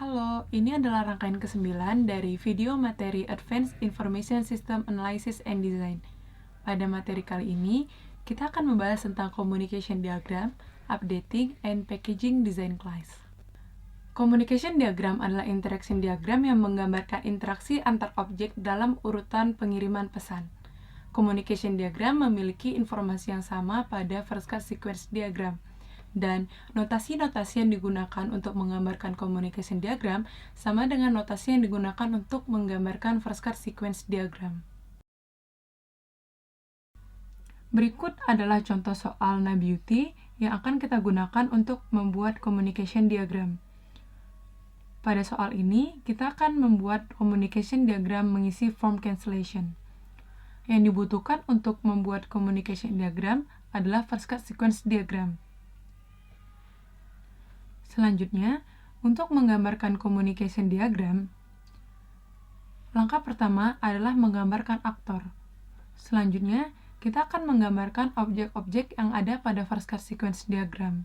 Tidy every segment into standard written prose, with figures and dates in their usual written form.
Halo, ini adalah rangkaian ke-9 dari video materi Advanced Information System Analysis and Design. Pada materi kali ini, kita akan membahas tentang Communication Diagram, Updating, and Packaging Design Class. Communication Diagram adalah interaction diagram yang menggambarkan interaksi antar objek dalam urutan pengiriman pesan. Communication Diagram memiliki informasi yang sama pada First Cut Sequence Diagram, dan notasi-notasi yang digunakan untuk menggambarkan communication diagram sama dengan notasi yang digunakan untuk menggambarkan first cut sequence diagram. Berikut adalah contoh soal NaBeauty yang akan kita gunakan untuk membuat communication diagram. Pada soal ini, kita akan membuat communication diagram mengisi form cancellation. Yang dibutuhkan untuk membuat communication diagram adalah first cut sequence diagram. Selanjutnya, untuk menggambarkan communication diagram, langkah pertama adalah menggambarkan aktor. Selanjutnya, kita akan menggambarkan objek-objek yang ada pada first cut sequence diagram.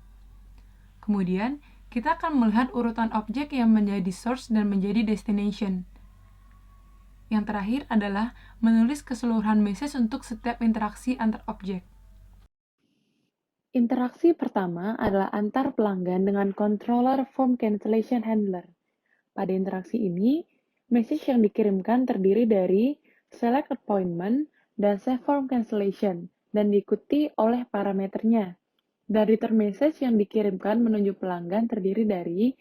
Kemudian, kita akan melihat urutan objek yang menjadi source dan menjadi destination. Yang terakhir adalah menulis keseluruhan message untuk setiap interaksi antar objek. Interaksi pertama adalah antar pelanggan dengan controller form cancellation handler. Pada interaksi ini, message yang dikirimkan terdiri dari select appointment dan save form cancellation dan diikuti oleh parameternya. Dan return message yang dikirimkan menuju pelanggan terdiri dari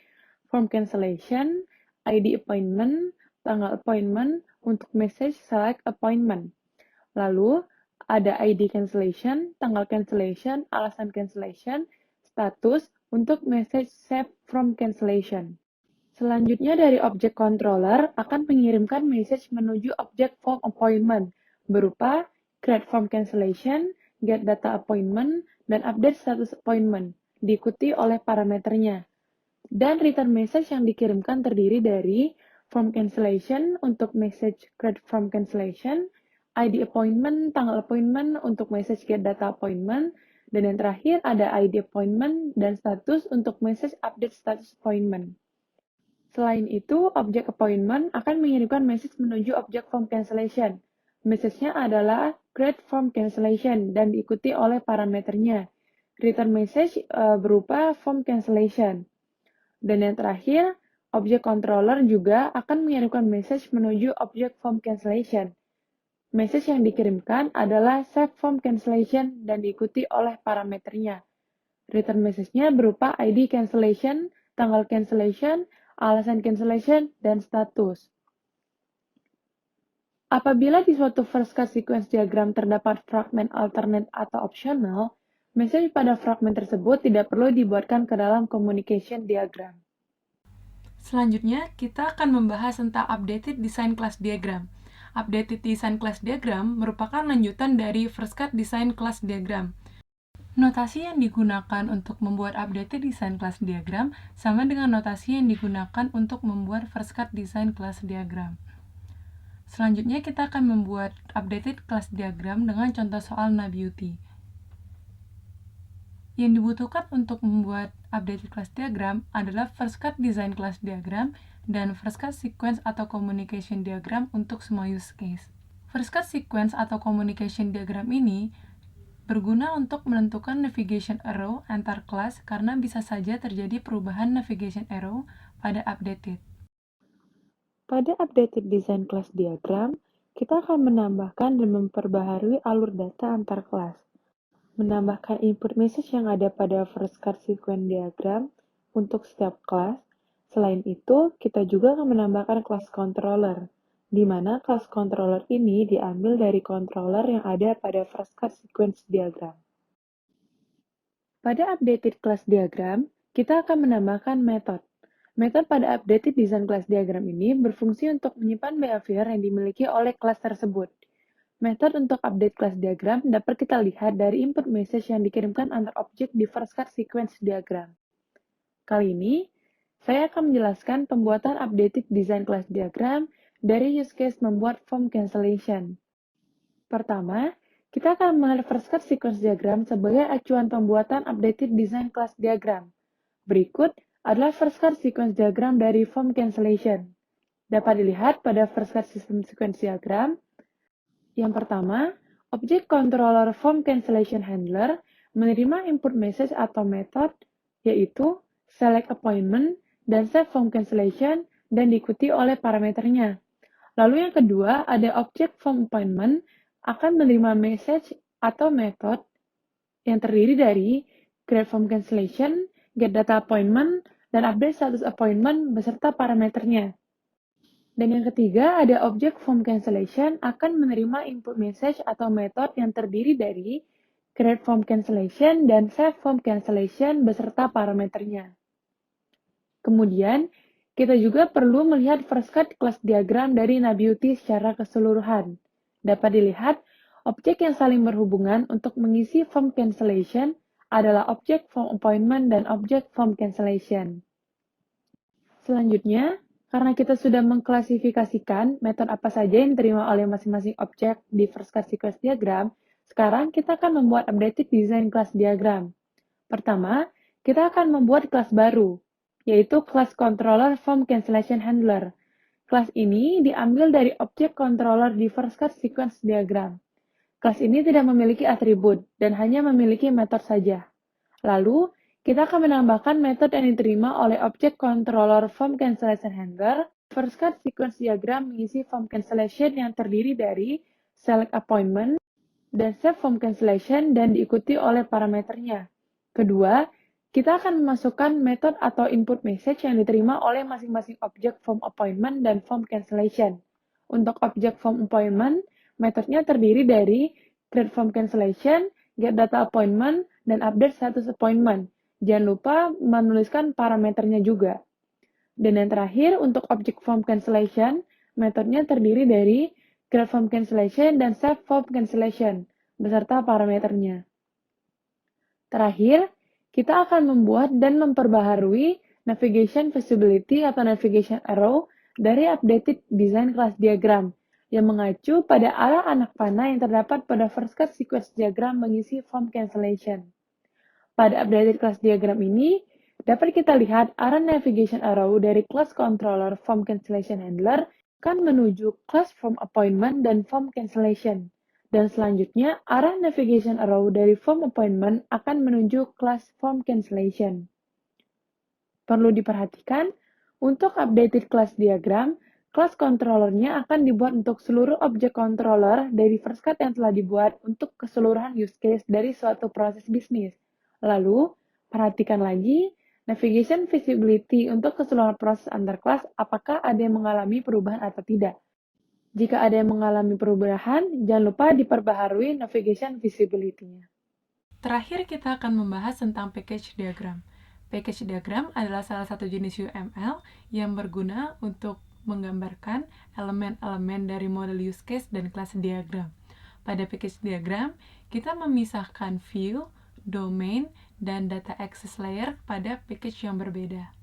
form cancellation, ID appointment, tanggal appointment untuk message select appointment. Lalu, ada ID cancellation, tanggal cancellation, alasan cancellation, status untuk message save from cancellation. Selanjutnya dari objek controller akan mengirimkan message menuju objek form appointment berupa create form cancellation, get data appointment, dan update status appointment, diikuti oleh parameternya. Dan return message yang dikirimkan terdiri dari form cancellation untuk message create form cancellation, ID appointment, tanggal appointment untuk message get data appointment, dan yang terakhir ada ID appointment dan status untuk message update status appointment. Selain itu, objek appointment akan mengirimkan message menuju objek form cancellation. Message-nya adalah create form cancellation dan diikuti oleh parameternya. Return message berupa form cancellation. Dan yang terakhir, objek controller juga akan mengirimkan message menuju objek form cancellation. Message yang dikirimkan adalah save form cancellation dan diikuti oleh parameternya. Return message-nya berupa ID cancellation, tanggal cancellation, alasan cancellation, dan status. Apabila di suatu first cut sequence diagram terdapat fragment alternate atau optional, message pada fragment tersebut tidak perlu dibuatkan ke dalam communication diagram. Selanjutnya, kita akan membahas tentang Updated Design Class Diagram. Updated Design Class Diagram merupakan lanjutan dari First Cut Design Class Diagram. Notasi yang digunakan untuk membuat Updated Design Class Diagram sama dengan notasi yang digunakan untuk membuat First Cut Design Class Diagram. Selanjutnya, kita akan membuat Updated Class Diagram dengan contoh soal NaBeauty. Yang dibutuhkan untuk membuat updated class diagram adalah first cut design class diagram dan first cut sequence atau communication diagram untuk semua use case. First cut sequence atau communication diagram ini berguna untuk menentukan navigation arrow antar kelas karena bisa saja terjadi perubahan navigation arrow pada updated. Pada updated design class diagram, kita akan menambahkan dan memperbaharui alur data antar kelas. Menambahkan input message yang ada pada first cut sequence diagram untuk setiap kelas. Selain itu, kita juga akan menambahkan class controller, di mana class controller ini diambil dari controller yang ada pada first cut sequence diagram. Pada updated class diagram, kita akan menambahkan method. Method pada updated design class diagram ini berfungsi untuk menyimpan behavior yang dimiliki oleh kelas tersebut. Method untuk update class diagram dapat kita lihat dari input message yang dikirimkan antar objek di first cut sequence diagram. Kali ini, saya akan menjelaskan pembuatan updated design class diagram dari use case membuat form cancellation. Pertama, kita akan melihat first cut sequence diagram sebagai acuan pembuatan updated design class diagram. Berikut adalah first card sequence diagram dari form cancellation. Dapat dilihat pada first card system sequence diagram. Yang pertama, objek controller form cancellation handler menerima input message atau method, yaitu select appointment dan set form cancellation dan diikuti oleh parameternya. Lalu yang kedua, ada objek form appointment akan menerima message atau method yang terdiri dari create form cancellation, get data appointment, dan update status appointment beserta parameternya. Dan yang ketiga, ada objek form cancellation akan menerima input message atau method yang terdiri dari create form cancellation dan save form cancellation beserta parameternya. Kemudian, kita juga perlu melihat first card class diagram dari NaBeauty secara keseluruhan. Dapat dilihat, objek yang saling berhubungan untuk mengisi form cancellation adalah objek form appointment dan objek form cancellation. Selanjutnya, karena kita sudah mengklasifikasikan metode apa saja yang diterima oleh masing-masing objek di first card sequence diagram, sekarang kita akan membuat updated design class diagram. Pertama, kita akan membuat kelas baru, yaitu kelas controller form cancellation handler. Kelas ini diambil dari objek controller di first card sequence diagram. Kelas ini tidak memiliki atribut dan hanya memiliki metode saja. Lalu, kita akan menambahkan metode yang diterima oleh objek controller form cancellation handler. First card sequence diagram mengisi form cancellation yang terdiri dari select appointment dan set form cancellation dan diikuti oleh parameternya. Kedua, kita akan memasukkan metode atau input message yang diterima oleh masing-masing objek form appointment dan form cancellation. Untuk objek form appointment, metodenya terdiri dari create form cancellation, get data appointment, dan update status appointment. Jangan lupa menuliskan parameternya juga. Dan yang terakhir, untuk objek form cancellation, metodenya terdiri dari create form cancellation dan save form cancellation, beserta parameternya. Terakhir, kita akan membuat dan memperbaharui navigation visibility atau navigation arrow dari updated design class diagram yang mengacu pada arah anak panah yang terdapat pada first card sequence diagram mengisi form cancellation. Pada updated class diagram ini, dapat kita lihat arah navigation arrow dari class controller form cancellation handler akan menuju class form appointment dan form cancellation. Dan selanjutnya, arah navigation arrow dari form appointment akan menuju class form cancellation. Perlu diperhatikan, untuk updated class diagram, class controllernya akan dibuat untuk seluruh objek controller dari first card yang telah dibuat untuk keseluruhan use case dari suatu proses bisnis. Lalu, perhatikan lagi navigation visibility untuk keseluruhan proses antar kelas, apakah ada yang mengalami perubahan atau tidak. Jika ada yang mengalami perubahan, jangan lupa diperbaharui navigation visibility-nya. Terakhir, kita akan membahas tentang package diagram. Package diagram adalah salah satu jenis UML yang berguna untuk menggambarkan elemen-elemen dari model use case dan kelas diagram. Pada package diagram, kita memisahkan view, domain, dan data access layer pada package yang berbeda.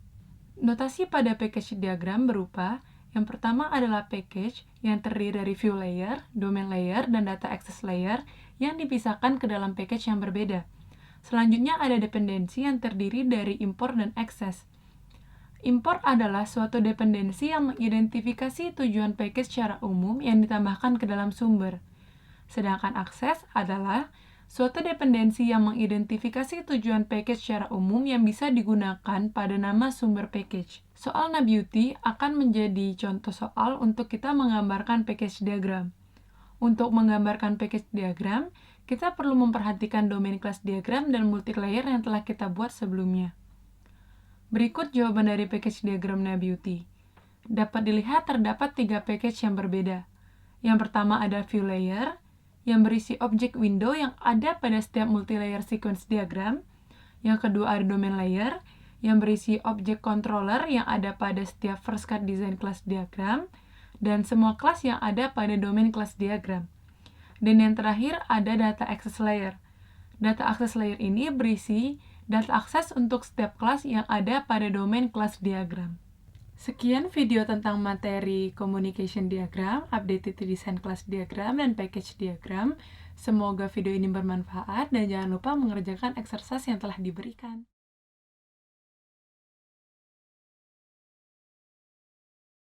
Notasi pada package diagram berupa yang pertama adalah package yang terdiri dari view layer, domain layer, dan data access layer yang dipisahkan ke dalam package yang berbeda. Selanjutnya ada dependensi yang terdiri dari import dan access. Import adalah suatu dependensi yang mengidentifikasi tujuan package secara umum yang ditambahkan ke dalam sumber. Sedangkan access adalah suatu dependensi yang mengidentifikasi tujuan package secara umum yang bisa digunakan pada nama sumber package. Soal NaBeauty akan menjadi contoh soal untuk kita menggambarkan package diagram. Untuk menggambarkan package diagram, kita perlu memperhatikan domain kelas diagram dan multilayer yang telah kita buat sebelumnya. Berikut jawaban dari package diagram NaBeauty. Dapat dilihat terdapat 3 package yang berbeda. Yang pertama ada view layer, yang berisi objek window yang ada pada setiap multilayer sequence diagram. Yang kedua ada domain layer, yang berisi objek controller yang ada pada setiap first card design class diagram, dan semua kelas yang ada pada domain class diagram. Dan yang terakhir ada data access layer. Data access layer ini berisi data akses untuk setiap kelas yang ada pada domain kelas diagram. Sekian video tentang materi communication diagram, updated design class diagram, dan package diagram. Semoga video ini bermanfaat dan jangan lupa mengerjakan exercise yang telah diberikan.